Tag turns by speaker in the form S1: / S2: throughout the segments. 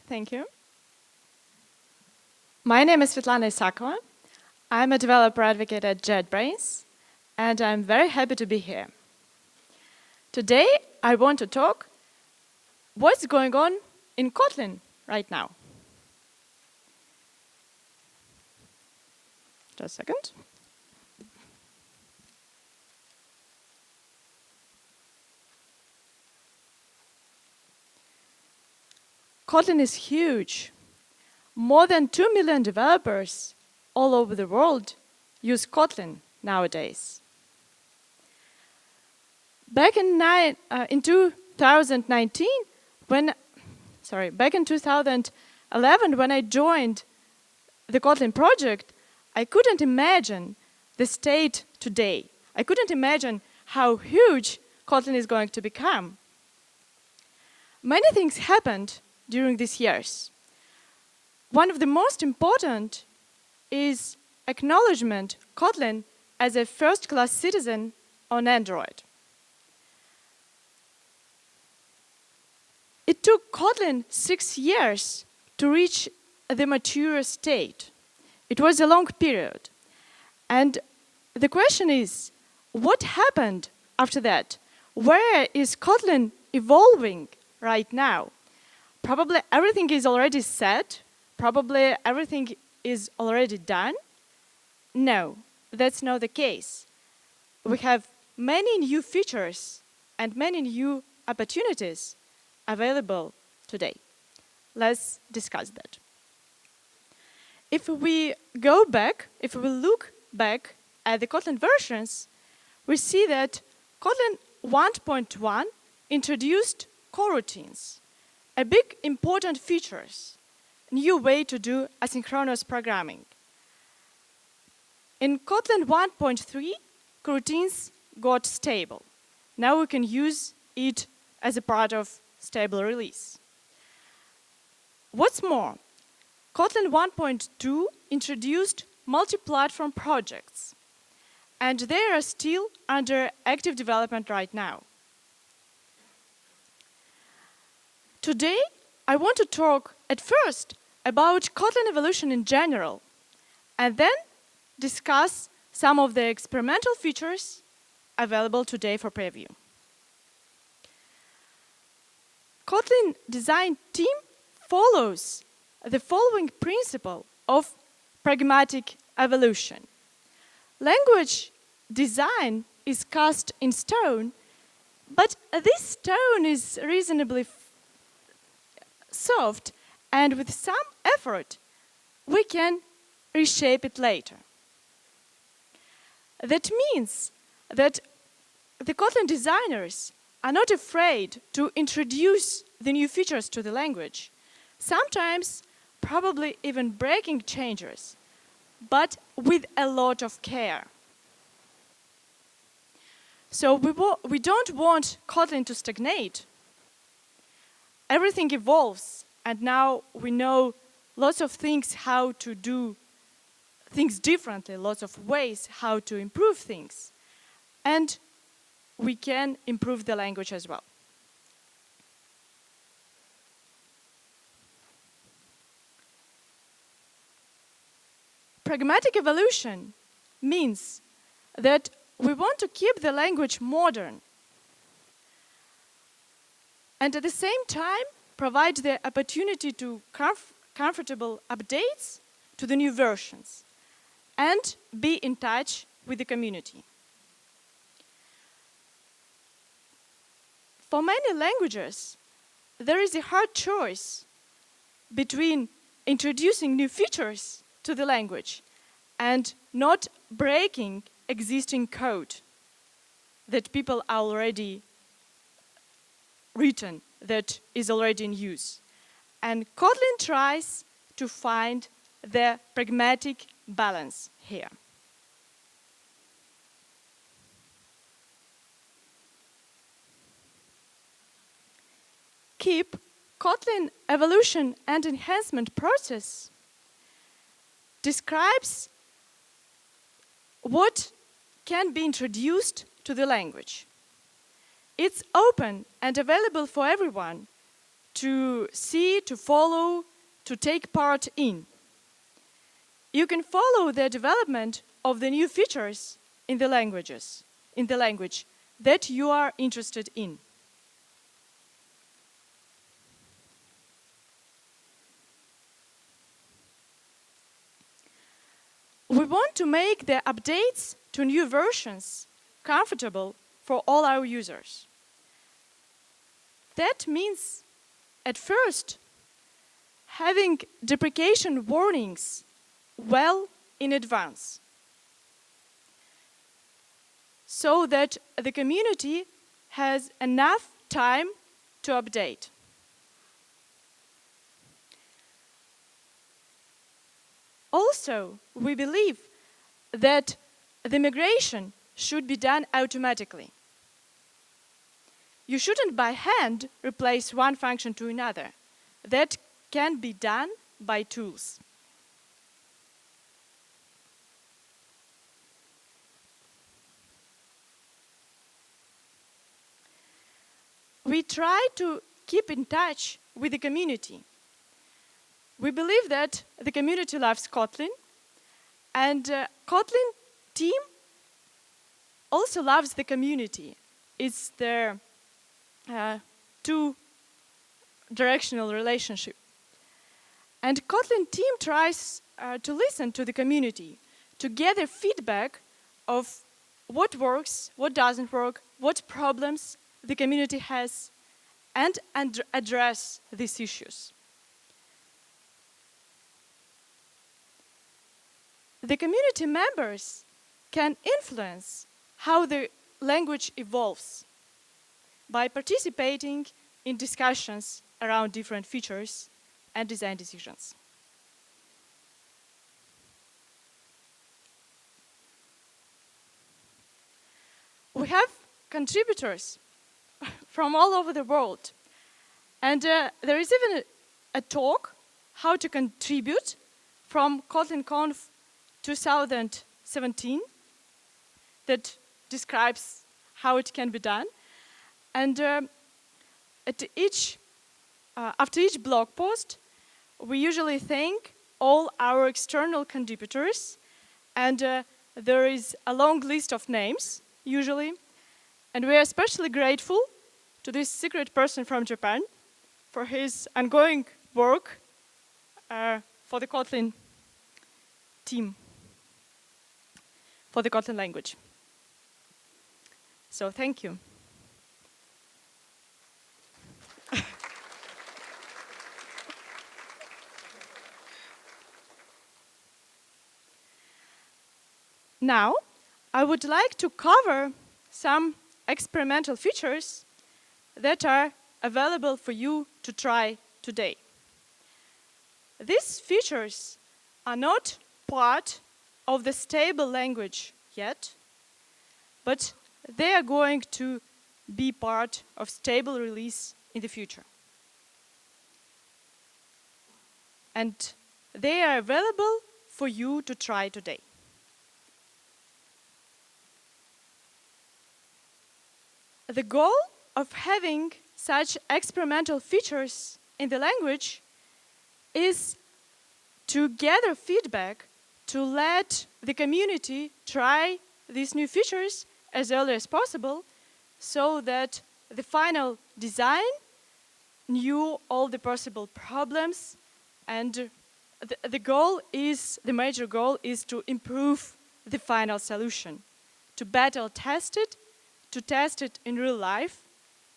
S1: Thank you. My name is Svetlana Isakova. I'm a developer advocate at JetBrains, and I'm very happy to be here. Today, I want to talk what's going on in Kotlin right now. Just a second. Kotlin is huge. More than 2 million developers all over the world use Kotlin nowadays. Back in 2011, when I joined the Kotlin project, I couldn't imagine the state today. I couldn't imagine how huge Kotlin is going to become. Many things happened during these years. One of the most important is acknowledgement Kotlin as a first-class citizen on Android. It took Kotlin 6 years to reach the mature state. It was a long period. And the question is, what happened after that? Where is Kotlin evolving right now? Probably everything is already set. Probably everything is already done. No, that's not the case. We have many new features and many new opportunities available today. Let's discuss that. If we look back at the Kotlin versions, we see that Kotlin 1.1 introduced coroutines, a big important features, new way to do asynchronous programming. In Kotlin 1.3, coroutines got stable. Now we can use it as a part of stable release. What's more, Kotlin 1.2 introduced multi-platform projects, and they are still under active development right now. Today, I want to talk at first about Kotlin evolution in general, and then discuss some of the experimental features available today for preview. Kotlin design team follows the following principle of pragmatic evolution. Language design is cast in stone, but this stone is reasonably soft, and with some effort, we can reshape it later. That means that the Kotlin designers are not afraid to introduce the new features to the language, sometimes probably even breaking changes, but with a lot of care. So we don't want Kotlin to stagnate. Everything evolves, and now we know lots of things how to do things differently, lots of ways how to improve things. And we can improve the language as well. Pragmatic evolution means that we want to keep the language modern and at the same time provide the opportunity to comfortable updates to the new versions and be in touch with the community. For many languages, there is a hard choice between introducing new features to the language and not breaking existing code that people are already written, that is already in use. And Kotlin tries to find the pragmatic balance here. KEEP, Kotlin evolution and enhancement process, describes what can be introduced to the language. It's open and available for everyone to see, to follow, to take part in. You can follow the development of the new features in the language that you are interested in. We want to make the updates to new versions comfortable for all our users. That means, at first, having deprecation warnings well in advance, so that the community has enough time to update. Also, we believe that the migration should be done automatically. You shouldn't by hand replace one function to another. That can be done by tools. We try to keep in touch with the community. We believe that the community loves Kotlin, and Kotlin team also loves the community. It's their two-directional relationship. And Kotlin team tries to listen to the community, to gather feedback of what works, what doesn't work, what problems the community has, and address these issues. The community members can influence how the language evolves by participating in discussions around different features and design decisions. We have contributors from all over the world, and there is even a talk how to contribute from KotlinConf 2017 that describes how it can be done. And after each blog post, we usually thank all our external contributors, and there is a long list of names, usually. And we are especially grateful to this secret person from Japan for his ongoing work for the Kotlin team, for the Kotlin language. So thank you. Now, I would like to cover some experimental features that are available for you to try today. These features are not part of the stable language yet, but they are going to be part of stable release in the future. And they are available for you to try today. The goal of having such experimental features in the language is to gather feedback, to let the community try these new features as early as possible, so that the final design knew all the possible problems, and the major goal is to improve the final solution, to battle test it, to test it in real life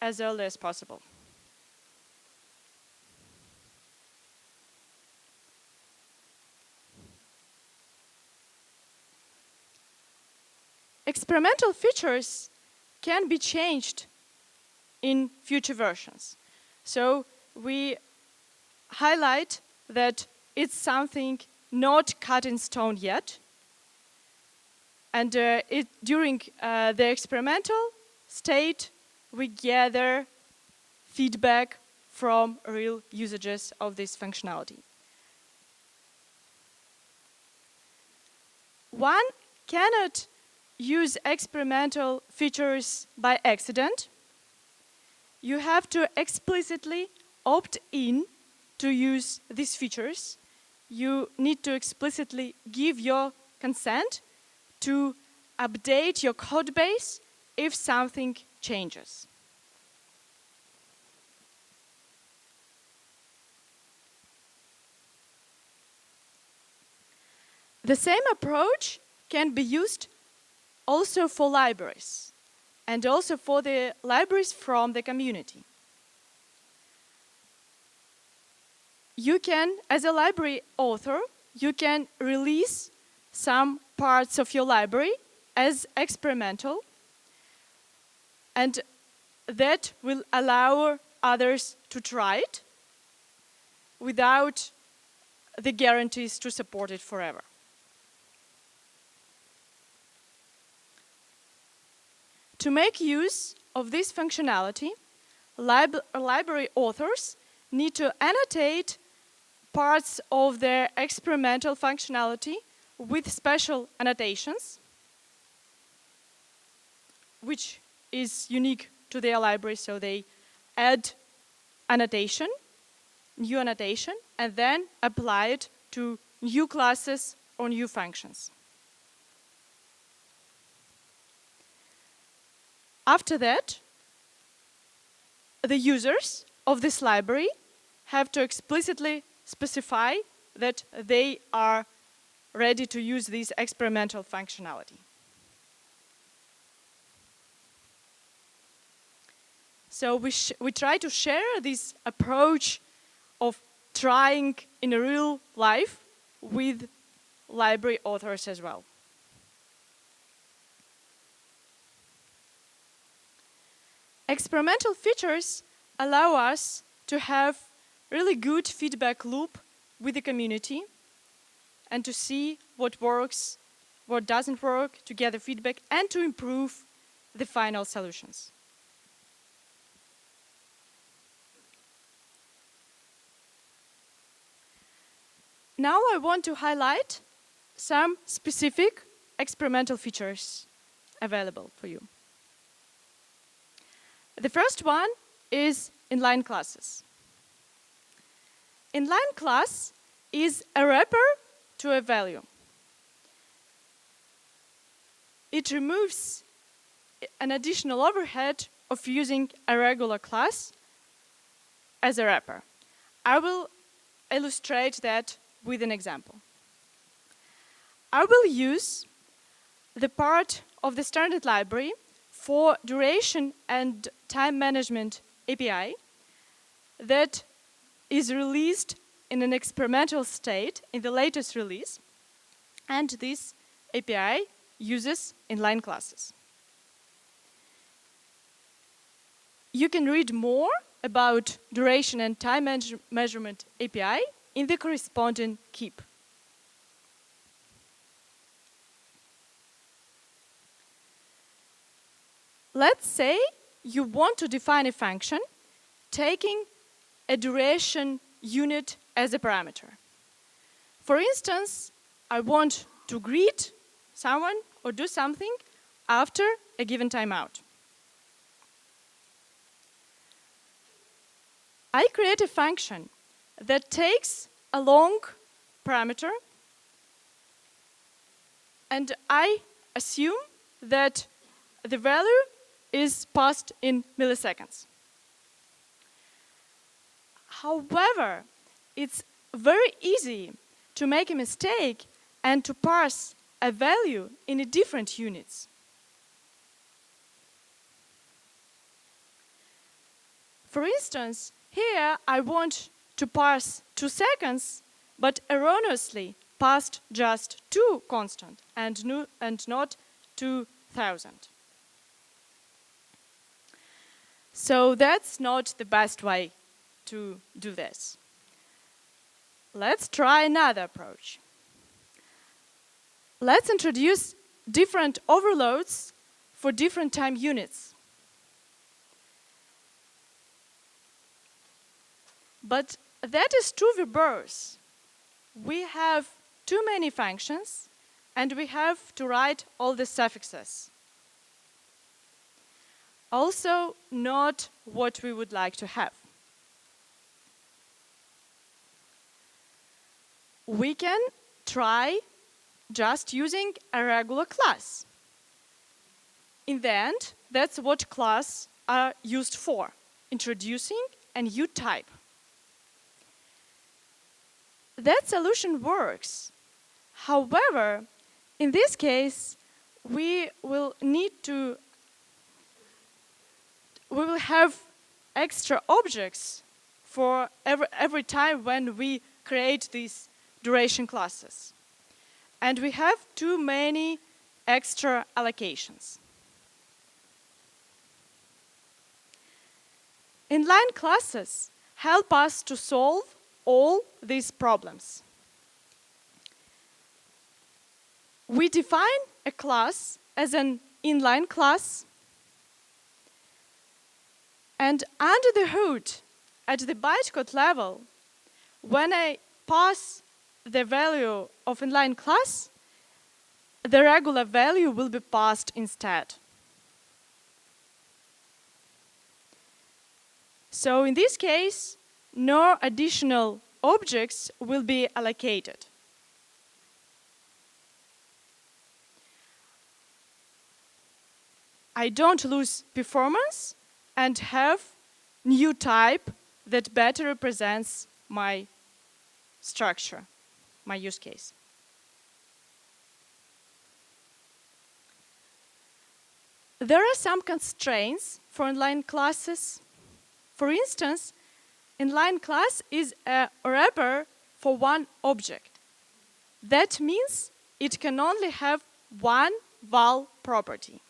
S1: as early as possible. Experimental features can be changed in future versions. So we highlight that it's something not cut in stone yet. And during the experimental state, we gather feedback from real usages of this functionality. One cannot use experimental features by accident. You have to explicitly opt in to use these features, you need to explicitly give your consent to update your code base if something changes. The same approach can be used also for libraries and also for the libraries from the community. You can, as a library author, you can release some parts of your library as experimental, and that will allow others to try it without the guarantees to support it forever. To make use of this functionality, library authors need to annotate parts of their experimental functionality with special annotations, which is unique to their library, so they add annotation, new annotation, and then apply it to new classes or new functions. After that, the users of this library have to explicitly specify that they are ready to use this experimental functionality. So we try to share this approach of trying in a real life with library authors as well. Experimental features allow us to have really good feedback loop with the community and to see what works, what doesn't work, to gather feedback and to improve the final solutions. Now I want to highlight some specific experimental features available for you. The first one is inline classes. Inline class is a wrapper to a value. It removes an additional overhead of using a regular class as a wrapper. I will illustrate that with an example. I will use the part of the standard library for duration and time management API that is released in an experimental state in the latest release, and this API uses inline classes. You can read more about duration and time measurement API in the corresponding KEEP. Let's say you want to define a function taking a duration unit as a parameter. For instance, I want to greet someone or do something after a given timeout. I create a function that takes a long parameter, and I assume that the value is passed in milliseconds. However, it's very easy to make a mistake and to parse a value in a different units. For instance, here I want to parse 2 seconds, but erroneously passed just 2 constant and not 2000. So that's not the best way to do this. Let's try another approach. Let's introduce different overloads for different time units. But that is too verbose. We have too many functions, and we have to write all the suffixes. Also, not what we would like to have. we can try just using a regular class. In the end, that's what classes are used for, introducing a new type. That solution works. However, in this case, we will have extra objects for every time when we create these duration classes. And we have too many extra allocations. Inline classes help us to solve all these problems. We define a class as an inline class, and under the hood, at the bytecode level, when I pass the value of inline class, the regular value will be passed instead. So in this case, no additional objects will be allocated. I don't lose performance and have new type that better represents my structure, my use case. There are some constraints for inline classes. For instance, inline class is a wrapper for one object. That means it can only have one val property.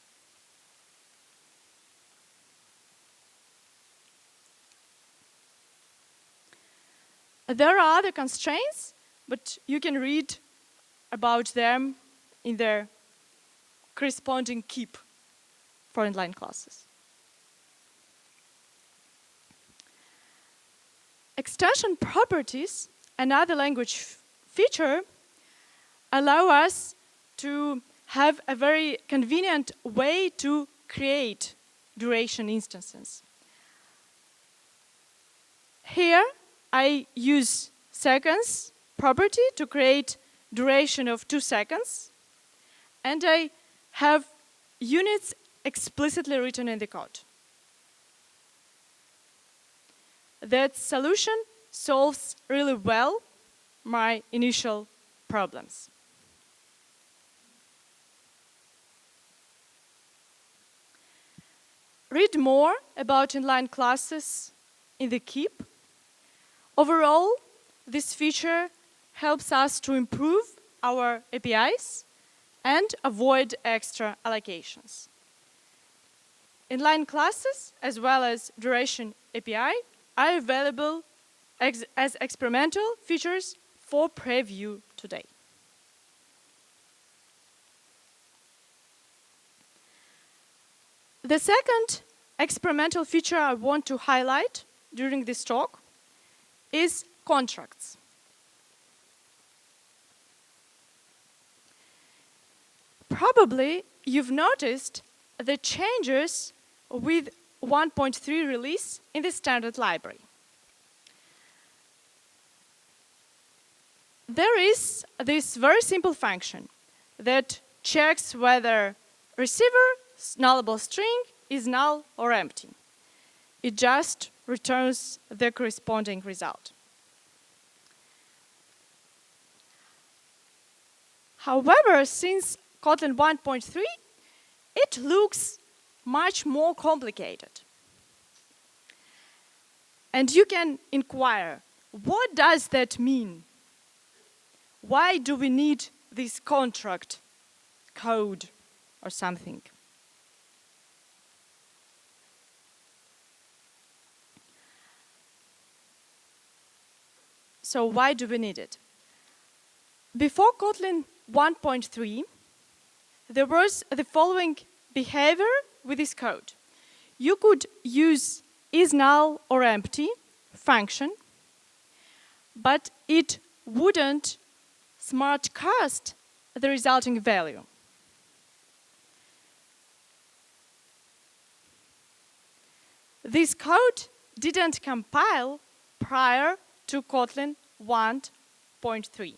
S1: There are other constraints, but you can read about them in their corresponding keep for inline classes. Extension properties, another language feature, allow us to have a very convenient way to create duration instances. Here, I use seconds property to create duration of 2 seconds, and I have units explicitly written in the code. That solution solves really well my initial problems. Read more about inline classes in the keep. Overall, this feature helps us to improve our APIs and avoid extra allocations. Inline classes, as well as duration API, are available as experimental features for preview today. The second experimental feature I want to highlight during this talk is contracts. Probably you've noticed the changes with 1.3 release in the standard library. There is this very simple function that checks whether receiver's nullable string is null or empty. It just returns the corresponding result. However, since Kotlin 1.3, it looks much more complicated. And you can inquire, what does that mean? Why do we need this contract code or something? So why do we need it? Before Kotlin 1.3, there was the following behavior with this code. You could use isNull or empty function, but it wouldn't smart cast the resulting value. This code didn't compile prior to Kotlin 1.3.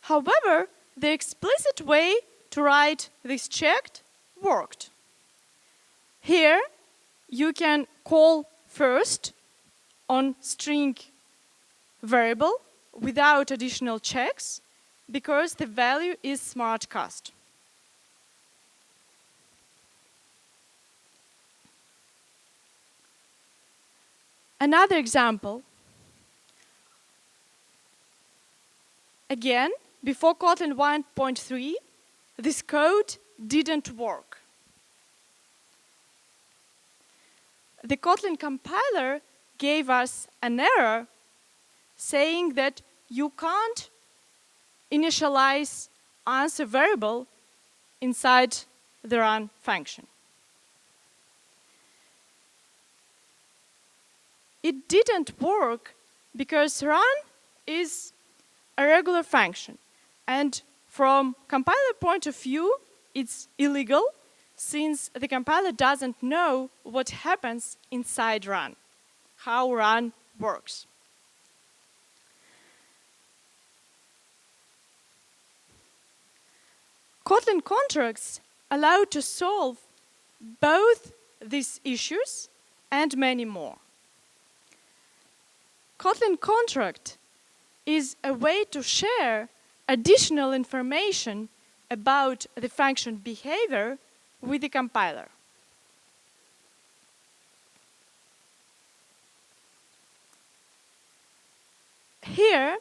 S1: However, the explicit way to write this checked worked. Here, you can call first on string variable without additional checks because the value is smart cast. Another example. Again, before Kotlin 1.3, this code didn't work. The Kotlin compiler gave us an error saying that you can't initialize answer variable inside the run function. It didn't work because run is a regular function, and from compiler point of view, it's illegal since the compiler doesn't know what happens inside run, how run works. Kotlin contracts allow to solve both these issues and many more. Kotlin contract is a way to share additional information about the function behavior with the compiler. Here,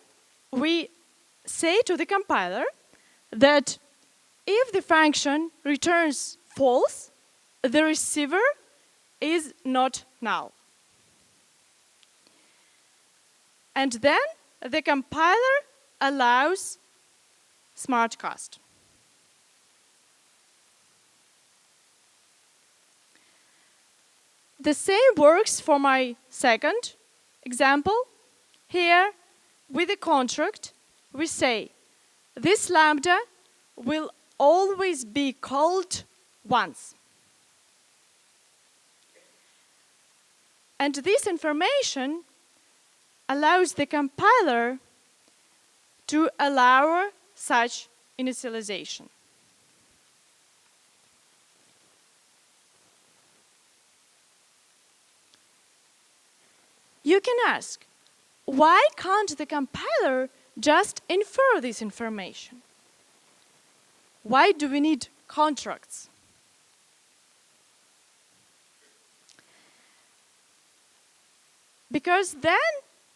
S1: we say to the compiler that if the function returns false, the receiver is not null. And then the compiler allows smart cast. The same works for my second example. Here, with the contract, we say this lambda will always be called once. And this information allows the compiler to allow such initialization. You can ask, why can't the compiler just infer this information? Why do we need contracts? Because then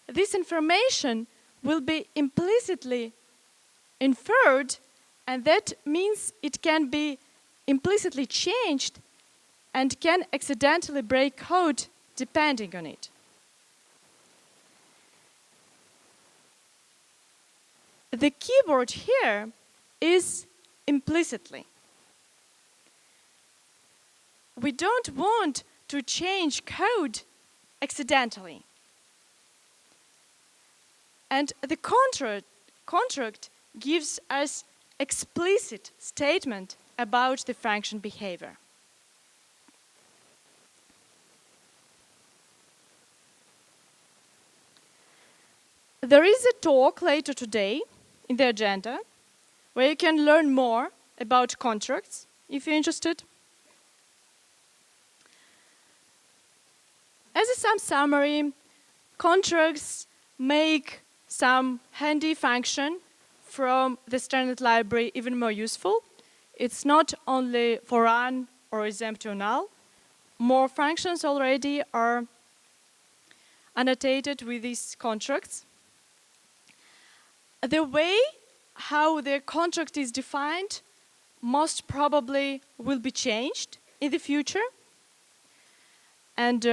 S1: this information will be implicitly inferred, and that means it can be implicitly changed and can accidentally break code depending on it. The keyword here is implicitly. We don't want to change code accidentally. And the contract gives us explicit statement about the function behavior. There is a talk later today in the agenda where you can learn more about contracts if you're interested. As a summary, contracts make some handy function from the standard library even more useful. It's not only for run or is empty or null. More functions already are annotated with these contracts. The way how the contract is defined most probably will be changed in the future, and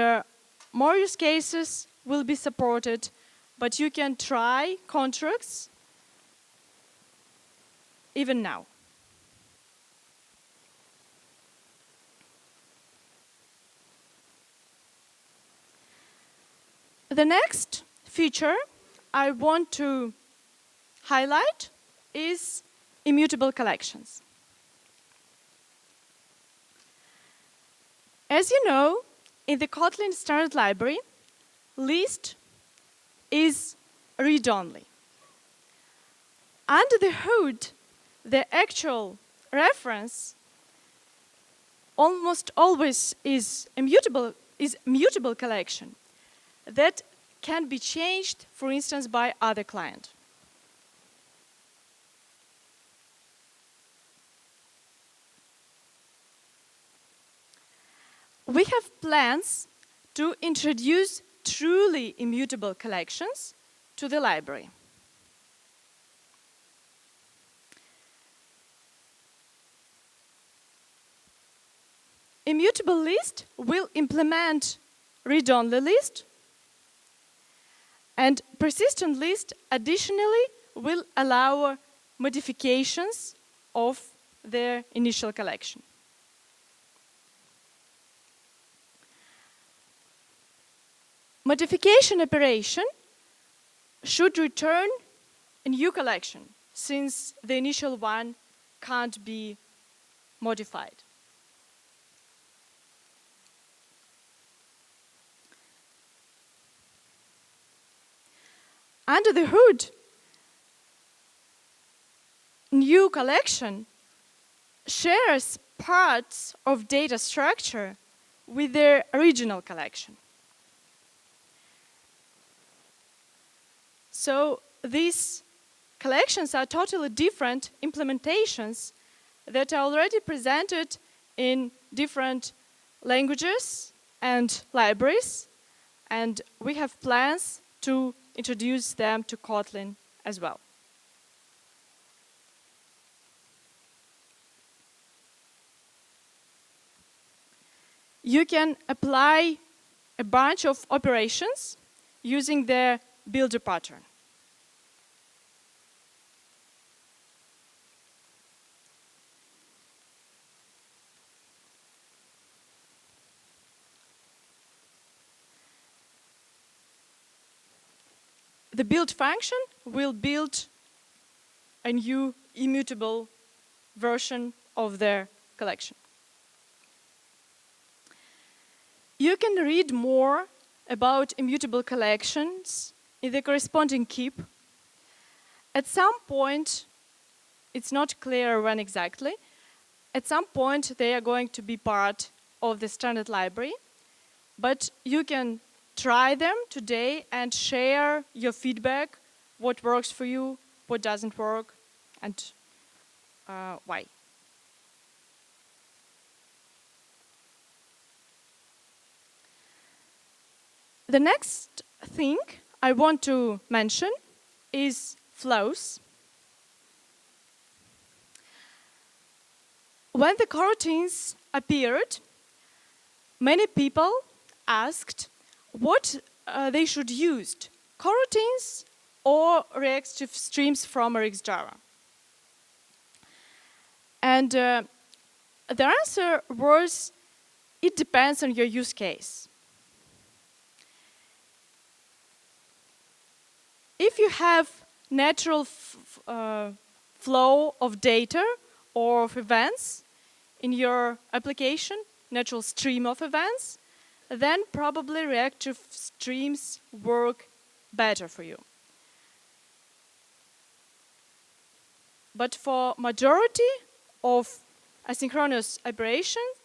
S1: more use cases will be supported, but you can try contracts even now. The next feature I want to highlight is immutable collections. As you know, in the Kotlin standard library, list is read-only. under the hood, the actual reference almost always is mutable collection that can be changed, for instance, by other client. We have plans to introduce truly immutable collections to the library. Immutable list will implement read-only list, and persistent list additionally will allow modifications of their initial collection. Modification operation should return a new collection, since the initial one can't be modified. Under the hood, new collection shares parts of data structure with their original collection. So these collections are totally different implementations that are already presented in different languages and libraries, and we have plans to introduce them to Kotlin as well. You can apply a bunch of operations using the builder pattern. The build function will build a new immutable version of their collection. You can read more about immutable collections in the corresponding keep. At some point, it's not clear when exactly, at some point they are going to be part of the standard library, but you can try them today and share your feedback, what works for you, what doesn't work, and why. The next thing I want to mention is flows. When the coroutines appeared, many people asked what they should use, coroutines or reactive streams from RxJava. And the answer was, it depends on your use case. If you have natural flow of data or of events in your application, natural stream of events, then probably reactive streams work better for you. But for majority of asynchronous operations,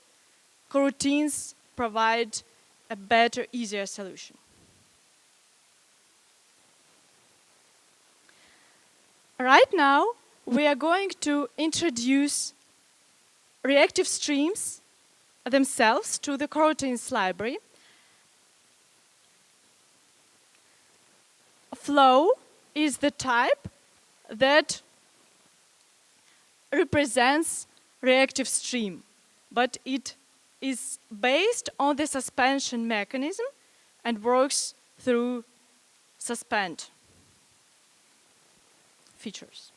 S1: coroutines provide a better, easier solution. Right now, we are going to introduce reactive streams themselves to the coroutines library. Flow is the type that represents reactive stream, but it is based on the suspension mechanism and works through suspend features.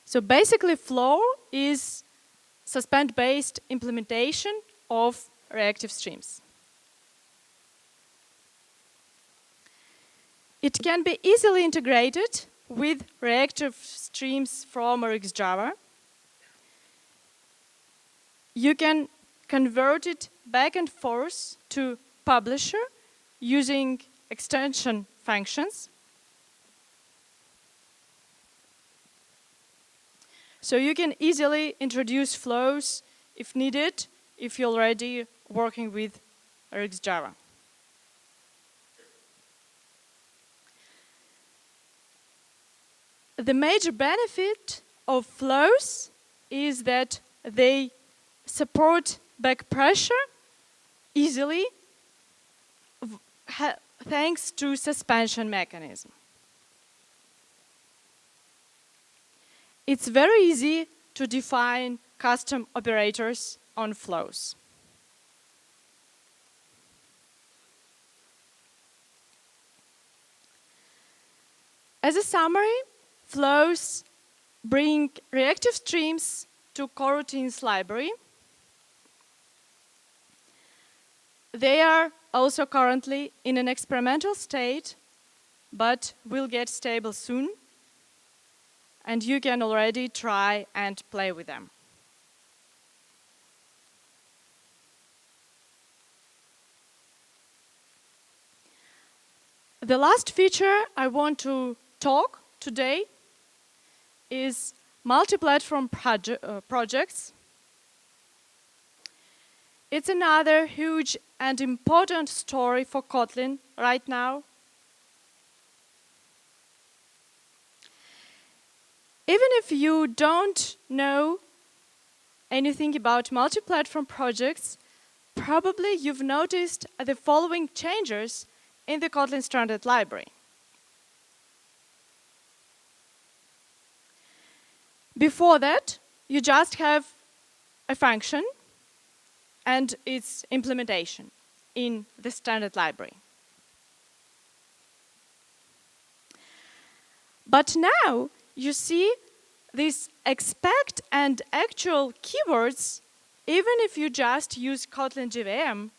S1: So basically, flow is suspend-based implementation of reactive streams. It can be easily integrated with reactive streams from RxJava. You can convert it back and forth to publisher using extension functions. So you can easily introduce flows if needed, if you're already working with RxJava. The major benefit of flows is that they support back pressure easily thanks to suspension mechanism. It's very easy to define custom operators on flows. As a summary, flows bring reactive streams to coroutines library. They are also currently in an experimental state, but will get stable soon. And you can already try and play with them. The last feature I want to talk today is multi-platform projects. It's another huge and important story for Kotlin right now. Even if you don't know anything about multi-platform projects, probably you've noticed the following changes in the Kotlin standard library. Before that, you just have a function and its implementation in the standard library. But now you see these expect and actual keywords, even if you just use Kotlin JVM,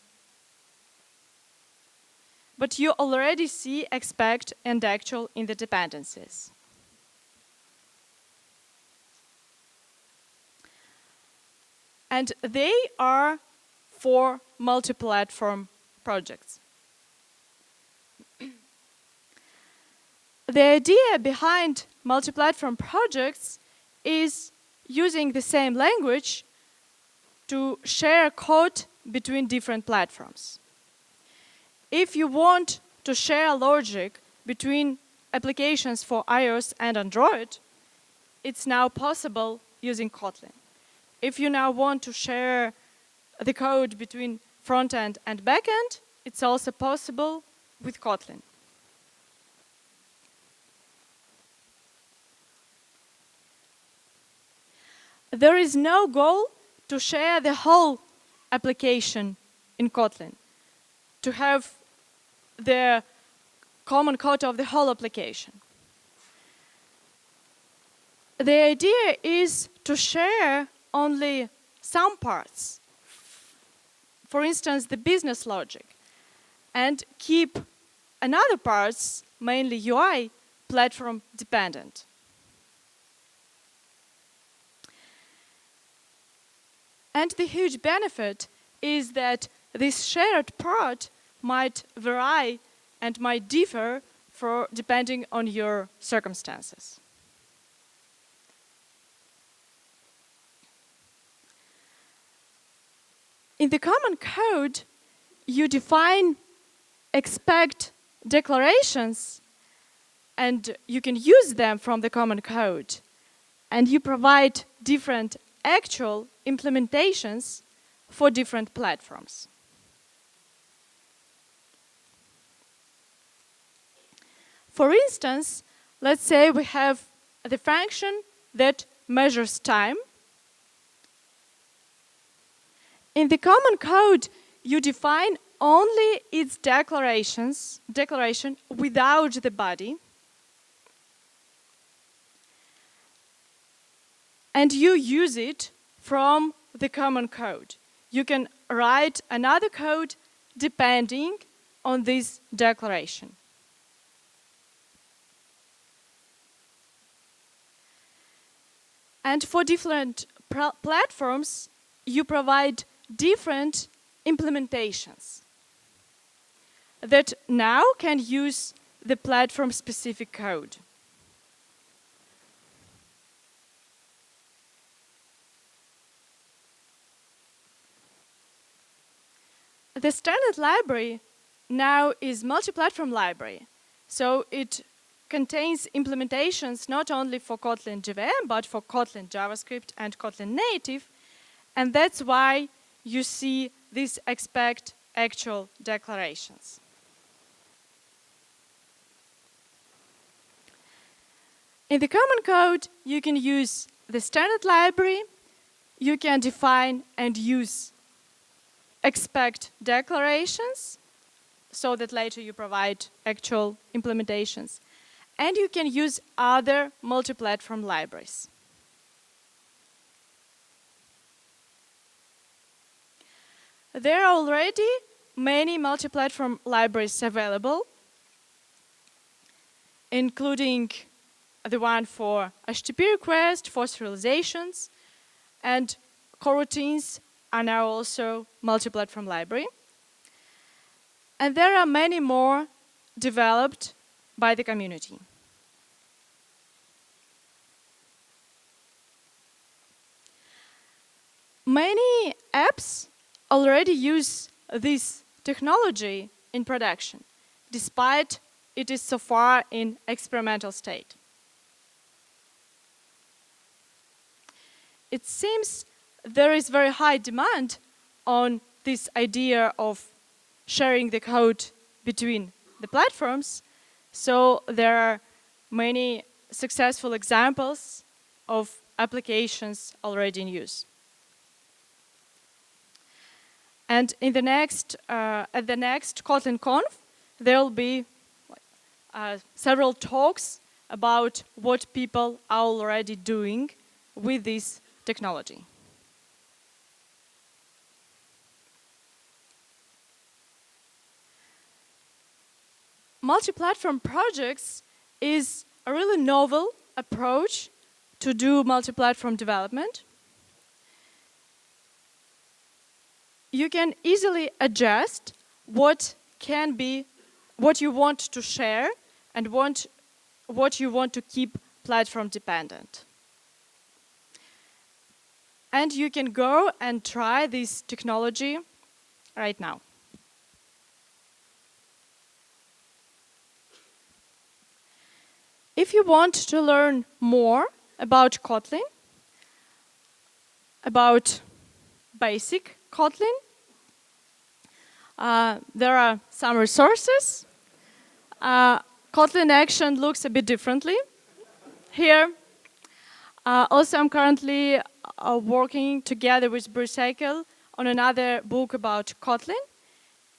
S1: but you already see expect and actual in the dependencies. And they are for multi-platform projects. The idea behind multi-platform projects is using the same language to share code between different platforms. If you want to share logic between applications for iOS and Android, it's now possible using Kotlin. If you now want to share the code between front-end and back-end, it's also possible with Kotlin. There is no goal to share the whole application in Kotlin, to have the common code of the whole application. The idea is to share only some parts, for instance, the business logic, and keep another parts, mainly UI, platform dependent. And the huge benefit is that this shared part might vary and might differ depending on your circumstances. In the common code, you define expect declarations, and you can use them from the common code. And you provide different actual implementations for different platforms. For instance, let's say we have the function that measures time. In the common code, you define only its declaration without the body. And you use it from the common code. You can write another code depending on this declaration. And for different platforms, you provide different implementations that now can use the platform-specific code. The standard library now is multi-platform library. So it contains implementations not only for Kotlin JVM, but for Kotlin JavaScript and Kotlin native. And that's why you see these expect actual declarations. In the common code, you can use the standard library. You can define and use expect declarations so that later you provide actual implementations. And you can use other multi-platform libraries. There are already many multi-platform libraries available, including the one for HTTP requests, for serializations, and coroutines are now also multi-platform library. And there are many more developed by the community. Many apps already use this technology in production, despite it is so far in experimental state. It seems there is very high demand on this idea of sharing the code between the platforms, so there are many successful examples of applications already in use. And in the next, at the next KotlinConf, there will be several talks about what people are already doing with this technology. Multi-platform projects is a really novel approach to do multi-platform development. You can easily adjust what you want to share and what you want to keep platform dependent. And you can go and try this technology right now. If you want to learn more about Kotlin, about basic Kotlin, there are some resources. Kotlin Action looks a bit differently here. Also, I'm currently working together with Bruce Eichel on another book about Kotlin.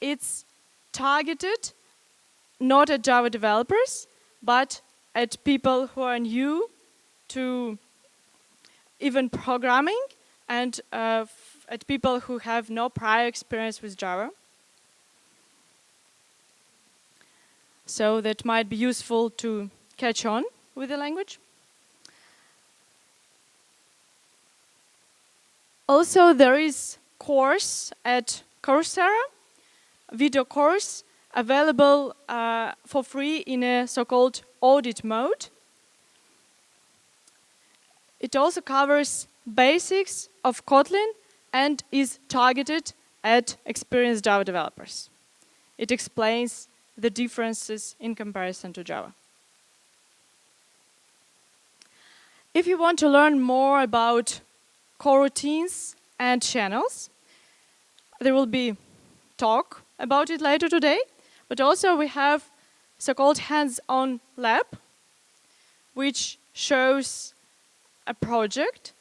S1: It's targeted not at Java developers, but at people who are new to even programming and at people who have no prior experience with Java. So that might be useful to catch on with the language. Also, there is course at Coursera, video course available for free in a so-called audit mode. It also covers basics of Kotlin and is targeted at experienced Java developers. It explains the differences in comparison to Java. If you want to learn more about coroutines and channels, there will be talk about it later today, but also we have so-called hands-on lab, which shows a project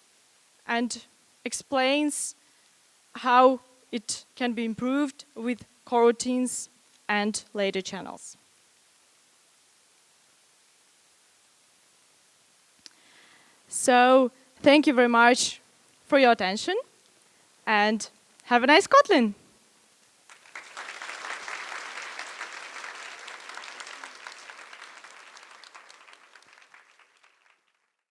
S1: and explains how it can be improved with coroutines and later channels. So, thank you very much for your attention and have a nice Kotlin!